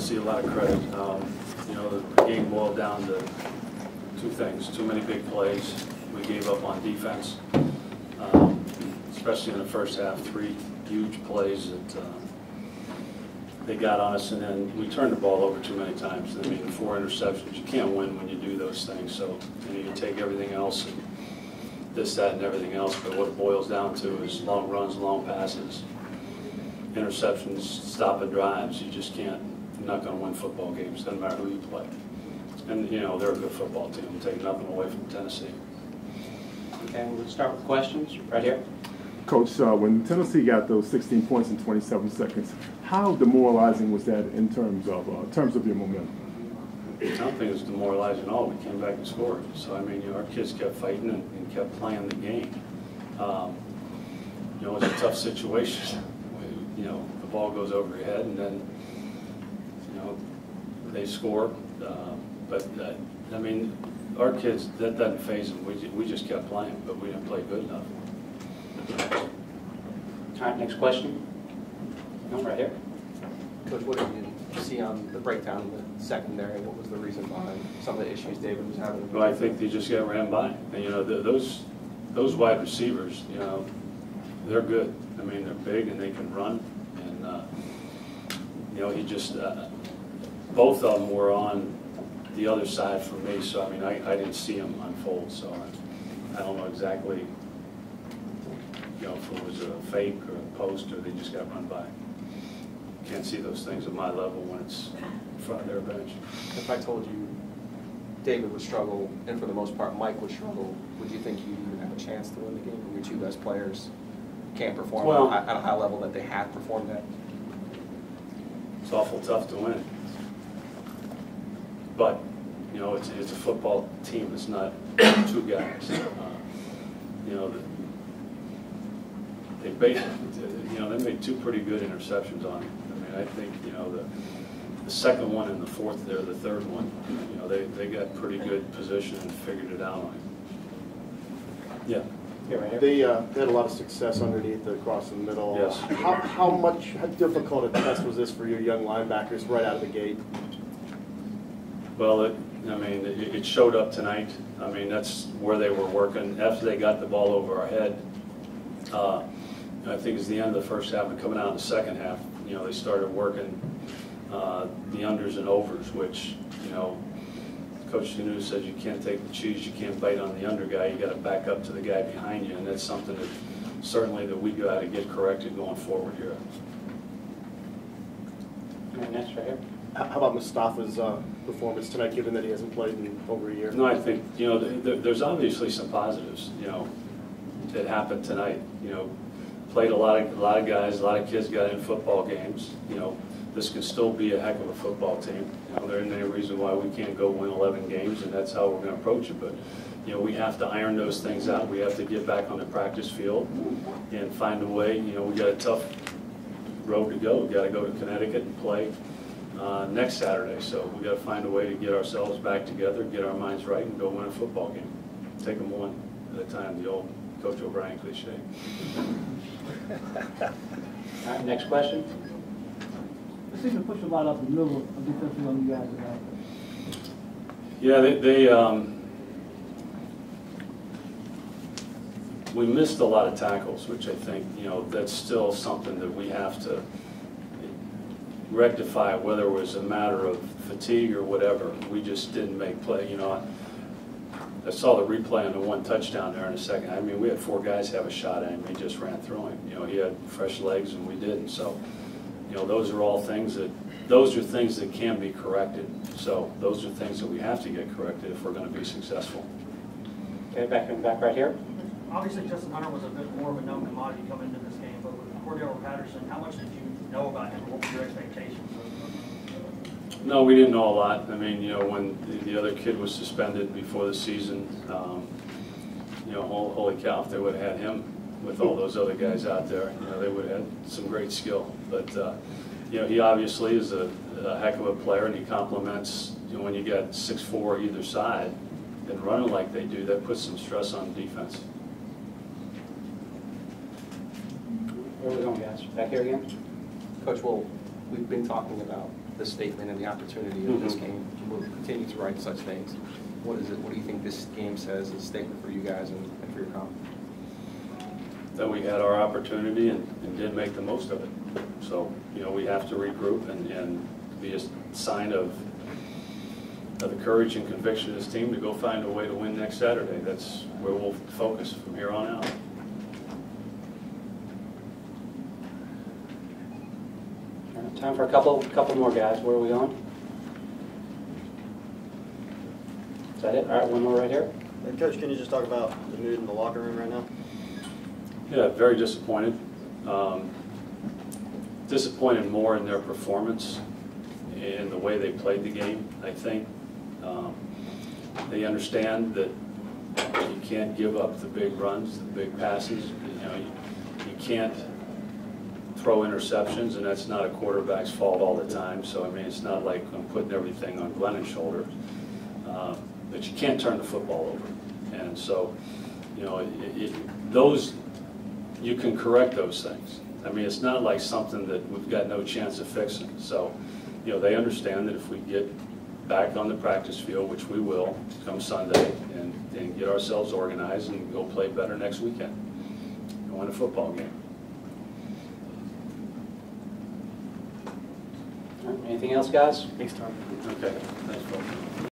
Tennessee a lot of credit. You know, the game boiled down to two things: too many big plays. We gave up on defense, especially in the first half. 3 huge plays that they got on us, and then we turned the ball over too many times. I mean, 4 interceptions. You can't win when you do those things. So you can take everything else, and this, that, and everything else. But what it boils down to is long runs, long passes, interceptions, stopping drives. You just can't. You're not going to win football games. Doesn't matter who you play. And you know they're a good football team. I'm taking nothing away from Tennessee. Okay, we'll start with questions right here. Coach, when Tennessee got those 16 points in 27 seconds, how demoralizing was that in terms of your momentum? I don't think it was demoralizing at all. We came back and scored. So I mean, you know, our kids kept fighting and kept playing the game. You know, it was a tough situation. You know, the ball goes over your head, and then you know they score. But I mean, our kids, that doesn't faze them. We just kept playing, but we didn't play good enough. All right, next question. No, right here. Coach, what did you see on the breakdown in the secondary? What was the reason behind some of the issues David was having? Well, I think they just got ran by. And, you know, those wide receivers, you know, they're good. I mean, they're big and they can run. And, you know, he just, both of them were on the other side for me. So, I mean, I didn't see them unfold. So I don't know exactly, you know, if it was a fake or a post or they just got run by. Can't see those things at my level when it's in front of their bench. If I told you David would struggle, and for the most part Mike would struggle, would you think you even have a chance to win the game? Or your 2 best players can't perform at a high level that they have performed at? It's awful tough to win. But, you know, it's a football team. It's not 2 guys. You know, they made 2 pretty good interceptions on him. I mean, I think, you know, the second one and the fourth there, the third one, you know, they got pretty good position and figured it out on him. Yeah. Yeah, right here. They had a lot of success underneath across the middle. Yes. How difficult a test was this for your young linebackers right out of the gate? Well, it showed up tonight. I mean, that's where they were working. After they got the ball over our head, I think it's the end of the first half and coming out in the second half, you know, they started working the unders and overs, which, you know, Coach Sanu says you can't take the cheese, you can't bite on the under guy, you got to back up to the guy behind you, and that's something that certainly that we got to get corrected going forward here. And next right here. How about Mustafa's performance tonight, given that he hasn't played in over a year? No, I think, you know, there's obviously some positives, you know, that happened tonight. You know, played a lot of guys, a lot of kids got in football games. You know, this can still be a heck of a football team. You know, there isn't any reason why we can't go win 11 games, and that's how we're going to approach it. But, you know, we have to iron those things out. We have to get back on the practice field and find a way. You know, we got a tough road to go. We got to go to Connecticut and play next Saturday. So we got to find a way to get ourselves back together, get our minds right, and go win a football game. Take them one at a time. The old Coach O'Brien cliche. All right, next question. They seem to push a lot up the middle of defensive on you guys tonight. Yeah, we missed a lot of tackles, which I think, you know, that's still something that we have to rectify, whether it was a matter of fatigue or whatever. We just didn't make play. You know, I saw the replay on the 1 touchdown there in a second. I mean, we had 4 guys have a shot at him. He just ran through him. You know, he had fresh legs and we didn't. So, you know, those are all things that can be corrected. So those are things that we have to get corrected if we're going to be successful. Okay, back right here. Obviously, Justin Hunter was a bit more of a known commodity coming into this game, but with Cordell Patterson, how much did you know about him? What were your expectations? No, we didn't know a lot. I mean, you know, when the other kid was suspended before the season, you know, holy cow, if they would have had him with all those other guys out there, you know, they would have had some great skill. But, you know, he obviously is a heck of a player, and he complements, you know, when you got 6'4" either side and running like they do, that puts some stress on the defense. Where are we going, guys? Back here again? Coach, well, we've been talking about the statement and the opportunity of this game. We'll continue to write such things. What is it? What do you think this game says as a statement for you guys and for your company? That we had our opportunity and did make the most of it. So, you know, we have to regroup and be a sign of the courage and conviction of this team to go find a way to win next Saturday. That's where we'll focus from here on out. Time for a couple more guys. Where are we going? Is that it? All right, one more right here. And Coach, can you just talk about the mood in the locker room right now? Yeah, very disappointed. Disappointed more in their performance and the way they played the game, I think. They understand that you can't give up the big runs, the big passes. You know, you can't throw interceptions, and that's not a quarterback's fault all the time. So, I mean, it's not like I'm putting everything on Glennon's shoulders. But you can't turn the football over. And so, you know, those, you can correct those things. I mean, it's not like something that we've got no chance of fixing. So, you know, they understand that if we get back on the practice field, which we will come Sunday, and get ourselves organized and go play better next weekend and win a football game. All right, anything else, guys? Thanks, Tom. Okay, thanks, folks.